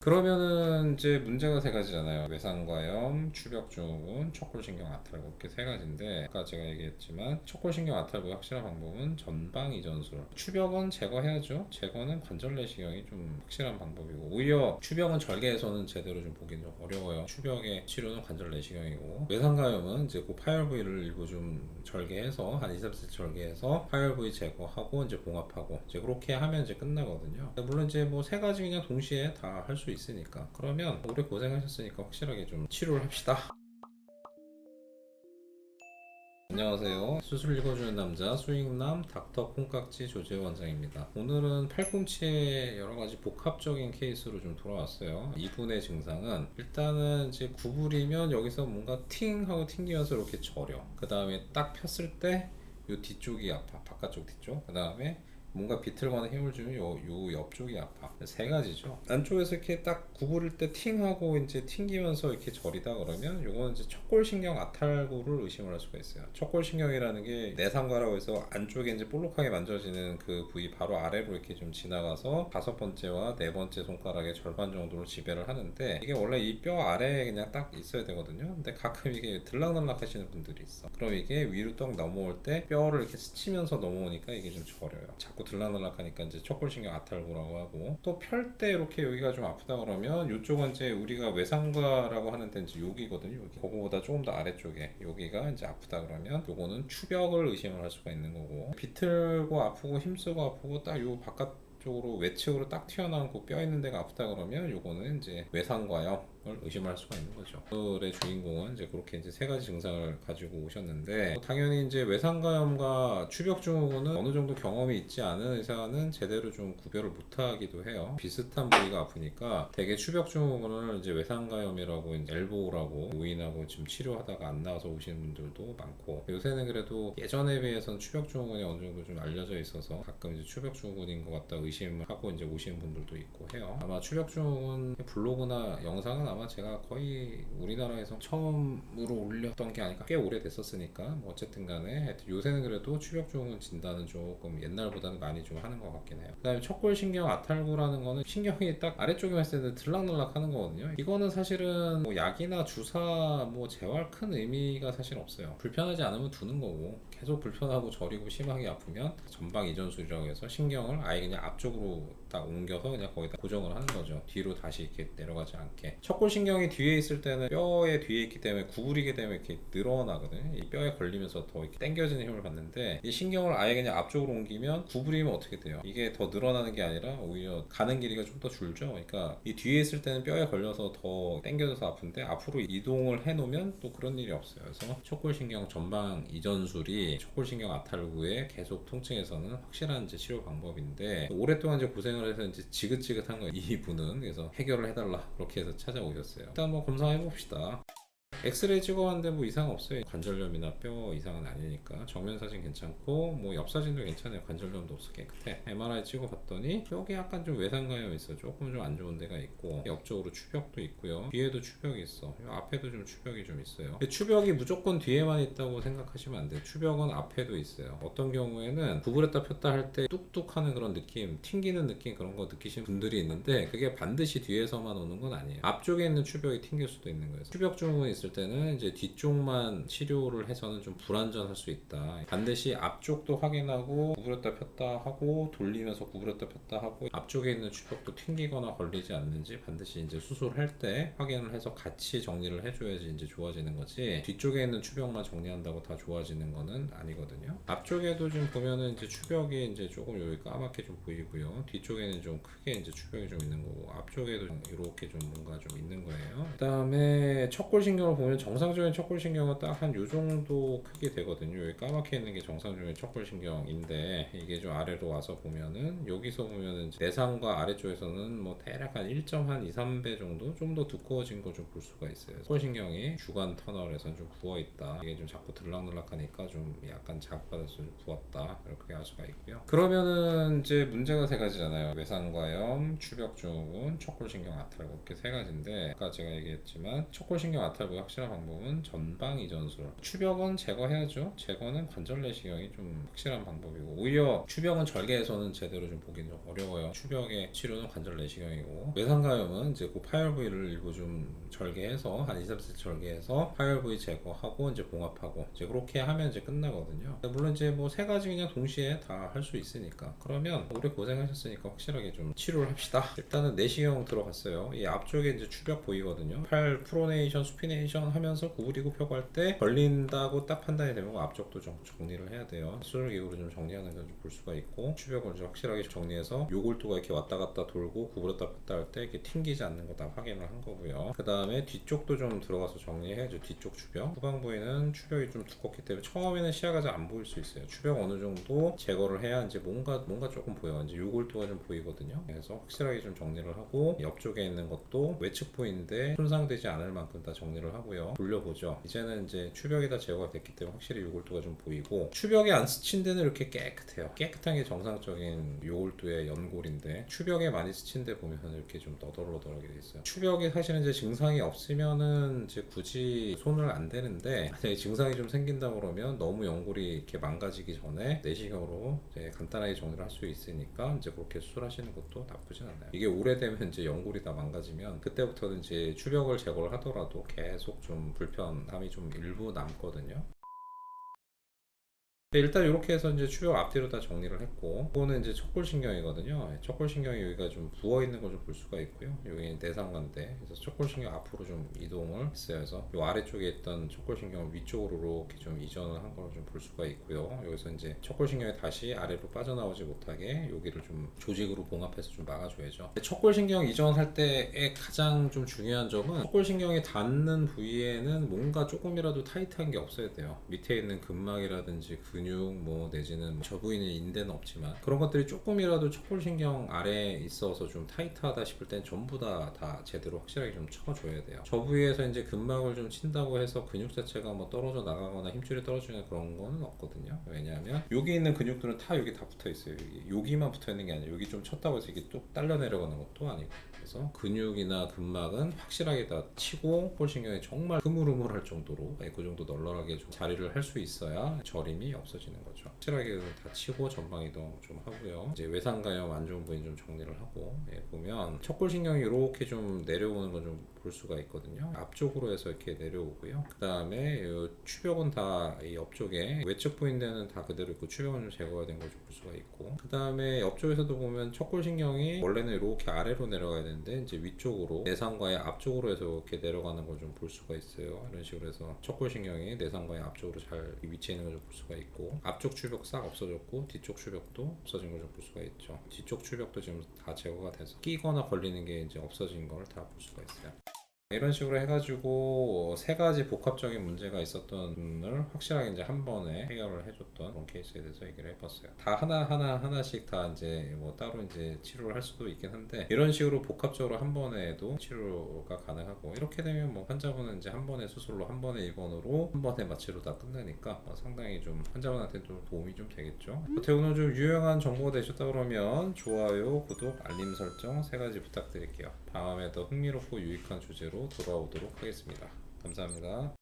그러면은 이제 문제가 세 가지잖아요. 외상과염, 추벽증후군, 척골신경 아탈구 이렇게 세 가지인데 아까 제가 얘기했지만 척골신경 아탈구의 확실한 방법은 전방 이전술. 추벽은 제거해야죠. 제거는 관절 내시경이 좀 확실한 방법이고 오히려 추벽은 절개에서는 제대로 좀 보기는 좀 어려워요. 추벽의 치료는 관절 내시경이고 외상과염은 이제 그 파열 부위를 일부 좀 절개해서 한 2, 3cm 절개해서 파열 부위 제거하고 이제 봉합하고 이제 그렇게 하면 이제 끝나거든요. 물론 이제 뭐 세 가지 그냥 동시에 다 할 수 있으니까 그러면 오래 고생하셨으니까 확실하게 좀 치료를 합시다. 안녕하세요. 수술 읽어주는 남자 수익남 닥터 콩깍지 조재호 원장입니다. 오늘은 팔꿈치의 여러가지 복합적인 케이스로 좀 돌아왔어요. 이분의 증상은 일단은 이제 구부리면 여기서 뭔가 팅 하고 튕기면서 이렇게 저려. 그 다음에 딱 폈을 때 요 뒤쪽이 아파. 바깥쪽 뒤쪽. 그 다음에 뭔가 비틀거나 힘을 주면 요 옆쪽이 아파. 세 가지죠. 안쪽에서 이렇게 딱 구부릴 때 팅하고 이제 튕기면서 이렇게 저리다 그러면 요거는 이제 척골신경 아탈구를 의심을 할 수가 있어요. 척골신경이라는 게 내상과라고 해서 안쪽에 이제 볼록하게 만져지는 그 부위 바로 아래로 이렇게 좀 지나가서 5번째와 4번째 손가락의 절반 정도를 지배를 하는데 이게 원래 이 뼈 아래에 그냥 딱 있어야 되거든요. 근데 가끔 이게 들락날락 하시는 분들이 있어. 그럼 이게 위로 떡 넘어올 때 뼈를 이렇게 스치면서 넘어오니까 이게 좀 저려요. 자꾸 들락날락 하니까 이제 척골신경 아탈구라고 하고 또 펼 때 이렇게 여기가 좀 아프다 그러면 이쪽은 이제 우리가 외상과라고 하는 데는 이제 여기거든요. 여기. 그거보다 조금 더 아래쪽에 여기가 이제 아프다 그러면 요거는 추벽을 의심을 할 수가 있는 거고 비틀고 아프고 힘쓰고 아프고 딱 요 바깥 쪽으로 외측으로 딱 튀어나온 그 뼈 있는 데가 아프다 그러면 요거는 이제 외상과염을 의심할 수가 있는 거죠. 오늘의 주인공은 이제 그렇게 이제 세 가지 증상을 가지고 오셨는데 당연히 이제 외상과염과 추벽증후군은 어느 정도 경험이 있지 않은 의사는 제대로 좀 구별을 못하기도 해요. 비슷한 부위가 아프니까 대개 추벽증후군을 이제 외상과염이라고 이제 엘보라고 오인하고 지금 치료하다가 안 나와서 오시는 분들도 많고 요새는 그래도 예전에 비해서는 추벽증후군이 어느 정도 좀 알려져 있어서 가끔 이제 추벽증후군인 것 같다 의심을 하고 이제 오시는 분들도 있고 해요. 아마 추벽증후군 블로그나 영상은 아마 제가 거의 우리나라에서 처음으로 올렸던 게 아닐까. 꽤 오래됐었으니까 뭐 어쨌든 간에 하여튼 요새는 그래도 추벽증후군 진단은 조금 옛날보다는 많이 좀 하는 것 같긴 해요. 그 다음에 척골신경 아탈구라는 거는 신경이 딱 아래쪽에 했을 때 들락날락 하는 거거든요. 이거는 사실은 뭐 약이나 주사 뭐 재활 큰 의미가 사실 없어요. 불편하지 않으면 두는 거고 계속 불편하고 저리고 심하게 아프면 전방 이전술이라고 해서 신경을 아예 그냥 앞쪽으로 딱 옮겨서 그냥 거기다 고정을 하는 거죠. 뒤로 다시 이렇게 내려가지 않게. 척골신경이 뒤에 있을 때는 뼈에 뒤에 있기 때문에 구부리게 되면 이렇게 늘어나거든요. 이 뼈에 걸리면서 더 이렇게 당겨지는 힘을 받는데 이 신경을 아예 그냥 앞쪽으로 옮기면 구부리면 어떻게 돼요? 이게 더 늘어나는 게 아니라 오히려 가는 길이가 좀 더 줄죠. 그러니까 이 뒤에 있을 때는 뼈에 걸려서 더 당겨져서 아픈데 앞으로 이동을 해놓으면 또 그런 일이 없어요. 그래서 척골신경 전방 이전술이 척골신경 아탈구의 계속 통증에서는 확실한 이제 치료 방법인데 오랫동안 이제 고생을 해서 이제 지긋지긋한 거예요. 이분은 그래서 해결을 해달라 그렇게 해서 찾아오셨어요. 일단 뭐 검사해 봅시다. 엑스레이 찍어봤는데 뭐 이상 없어요. 관절염이나 뼈 이상은 아니니까 정면 사진 괜찮고 뭐 옆 사진도 괜찮아요. 관절염도 없어 깨끗해. MRI 찍어봤더니 여기 약간 좀 외상과염 있어. 조금 좀 안 좋은 데가 있고 옆쪽으로 추벽도 있고요. 뒤에도 추벽이 있어. 앞에도 좀 추벽이 좀 있어요. 근데 추벽이 무조건 뒤에만 있다고 생각하시면 안 돼요. 추벽은 앞에도 있어요. 어떤 경우에는 구부렸다 폈다 할 때 뚝뚝하는 그런 느낌, 튕기는 느낌 그런 거 느끼시는 분들이 있는데 그게 반드시 뒤에서만 오는 건 아니에요. 앞쪽에 있는 추벽이 튕길 수도 있는 거예요. 추벽 증후군이 있을 때는 이제 뒤쪽만 치료를 해서는 좀 불안전할 수 있다. 반드시 앞쪽도 확인하고 구부렸다 폈다 하고 돌리면서 구부렸다 폈다 하고 앞쪽에 있는 추벽도 튕기거나 걸리지 않는지 반드시 이제 수술할 때 확인을 해서 같이 정리를 해줘야지 이제 좋아지는 거지. 뒤쪽에 있는 추벽만 정리한다고 다 좋아지는 거는 아니거든요. 앞쪽에도 좀 보면은 이제 추벽이 이제 조금 여기 까맣게 좀 보이고요. 뒤쪽에는 좀 크게 이제 추벽이 좀 있는 거고 앞쪽에도 이렇게 좀 뭔가 좀 있는 거예요. 그다음에 척골신경을 보면 정상적인 척골신경은 딱 한 요 정도 크게 되거든요. 여기 까맣게 있는 게 정상적인 척골신경인데 이게 좀 아래로 와서 보면은 여기서 보면은 내상과 아래쪽에서는 뭐 대략 한 1.2, 3배 정도 좀 더 두꺼워진 거 좀 볼 수가 있어요. 척골신경이 주간 터널에선 좀 부어 있다. 이게 좀 자꾸 들락날락하니까 좀 약간 자극받아서 좀 부었다. 이렇게 할 수가 있고요. 그러면은 이제 문제가 세 가지잖아요. 외상과염, 추벽증후군, 척골신경 아탈구 이렇게 세 가지인데 아까 제가 얘기했지만 척골신경 아탈구 치료가 확실한 방법은 전방 이전술. 추벽은 제거해야죠. 제거는 관절 내시경이 좀 확실한 방법이고, 오히려 추벽은 절개에서는 제대로 좀 보기는 좀 어려워요. 추벽의 치료는 관절 내시경이고, 외상감염은 이제 그 파열 부위를 일부 좀 절개해서 한 2, 3cm 절개해서 파열 부위 제거하고 이제 봉합하고 이제 그렇게 하면 이제 끝나거든요. 물론 이제 뭐 세 가지 그냥 동시에 다 할 수 있으니까, 그러면 오래 고생하셨으니까 확실하게 좀 치료를 합시다. 일단은 내시경 들어갔어요. 이 앞쪽에 이제 추벽 보이거든요. 팔 프로네이션, 수피네이션 하면서 구부리고 펴고 할 때 걸린다고 딱 판단이 되면 앞쪽도 좀 정리를 해야 돼요. 수술기구로 좀 정리하는 걸 좀 볼 수가 있고, 추벽을 좀 확실하게 정리해서 요골도가 이렇게 왔다 갔다 돌고 구부렸다 폈다 할 때 이렇게 튕기지 않는 거 다 확인을 한 거고요. 그 다음에 뒤쪽도 좀 들어가서 정리해야죠. 뒤쪽 추벽. 후방 부위는 추벽이 좀 두껍기 때문에 처음에는 시야가 잘 안 보일 수 있어요. 추벽 어느 정도 제거를 해야 이제 뭔가 조금 보여. 이제 요골도가 좀 보이거든요. 그래서 확실하게 좀 정리를 하고, 옆쪽에 있는 것도 외측 부위인데 손상되지 않을 만큼 다 정리를 하고요. 돌려보죠. 이제는 이제 추벽이 다 제거가 됐기 때문에 확실히 요골도가 좀 보이고, 추벽에 안 스친 데는 이렇게 깨끗해요. 깨끗한 게 정상적인 요골도의 연골인데, 추벽에 많이 스친 데 보면 이렇게 좀 너덜너덜하게 돼 있어요. 추벽이 사실은 이제 증상이 없으면은 이제 굳이 손을 안 대는데, 만약에 증상이 좀 생긴다 그러면 너무 연골이 이렇게 망가지기 전에 내시경으로 이제 간단하게 정리를 할 수 있으니까 이제 그렇게 수술하시는 것도 나쁘진 않아요. 이게 오래되면 이제 연골이 다 망가지면 그때부터는 이제 추벽을 제거를 하더라도 계속 좀 불편함이 좀 일부 남거든요. 일단 이렇게 해서 이제 추벽 앞뒤로 다 정리를 했고, 이거는 이제 척골신경이거든요. 척골신경이 여기가 좀 부어 있는 걸 좀 볼 수가 있고요. 여기 내상관대. 그래서 척골신경 앞으로 좀 이동을 했어요. 그래서 이 아래쪽에 있던 척골신경을 위쪽으로 이렇게 좀 이전을 한 걸 좀 볼 수가 있고요. 여기서 이제 척골신경이 다시 아래로 빠져나오지 못하게 여기를 좀 조직으로 봉합해서 좀 막아줘야죠. 척골신경 이전할 때의 가장 좀 중요한 점은, 척골신경이 닿는 부위에는 뭔가 조금이라도 타이트한 게 없어야 돼요. 밑에 있는 근막이라든지 근육 뭐 내지는 저 부위는 인대는 없지만 그런 것들이 조금이라도 척골신경 아래에 있어서 좀 타이트하다 싶을 땐 전부 다 제대로 확실하게 좀 쳐줘야 돼요. 저 부위에서 이제 근막을 좀 친다고 해서 근육 자체가 뭐 떨어져 나가거나 힘줄이 떨어지는 그런 거는 없거든요. 왜냐하면 여기 있는 근육들은 다 여기 다 붙어 있어요. 여기만 붙어 있는 게 아니라 여기 좀 쳤다고 해서 이게 뚝 딸려 내려가는 것도 아니고, 그래서 근육이나 근막은 확실하게 다 치고, 척골신경이 정말 흐물흐물할 정도로 그 정도 널널하게 좀 자리를 할 수 있어야 저림이 없어지는 거죠. 확실하게 다 치고 전방 이동 좀 하고요. 이제 외상가염 안 좋은 부위 좀 정리를 하고, 보면 척골신경이 이렇게 좀 내려오는 건 좀 볼 수가 있거든요. 앞쪽으로 해서 이렇게 내려오고요. 그 다음에 추벽은 다 이 옆쪽에 외측 부위인데는 다 그대로 있고 추벽은 좀 제거가 된 걸 좀 볼 수가 있고, 그 다음에 옆쪽에서도 보면 척골신경이 원래는 이렇게 아래로 내려가야 되는데 이제 위쪽으로 내상과의 앞쪽으로 해서 이렇게 내려가는 걸 좀 볼 수가 있어요. 이런 식으로 해서 척골신경이 내상과의 앞쪽으로 잘 위치해 있는 걸 좀 볼 수가 있고, 앞쪽 추벽 싹 없어졌고 뒤쪽 추벽도 없어진 걸 좀 볼 수가 있죠. 뒤쪽 추벽도 지금 다 제거가 돼서 끼거나 걸리는 게 이제 없어진 걸 다 볼 수가 있어요. 이런 식으로 해가지고 세 가지 복합적인 문제가 있었던 분을 확실하게 이제 한 번에 해결을 해줬던 그런 케이스에 대해서 얘기를 해봤어요. 다 하나씩 다 이제 뭐 따로 이제 치료를 할 수도 있긴 한데, 이런 식으로 복합적으로 한 번에 도 치료가 가능하고, 이렇게 되면 뭐 환자분은 이제 한 번의 수술로 한 번의 입원으로 한 번의 마취로 다 끝나니까 상당히 좀 환자분한테 좀 도움이 좀 되겠죠. 어떻게 오늘 좀 유용한 정보가 되셨다 그러면 좋아요, 구독, 알림 설정 세 가지 부탁드릴게요. 다음에 더 흥미롭고 유익한 주제로 돌아오도록 하겠습니다. 감사합니다.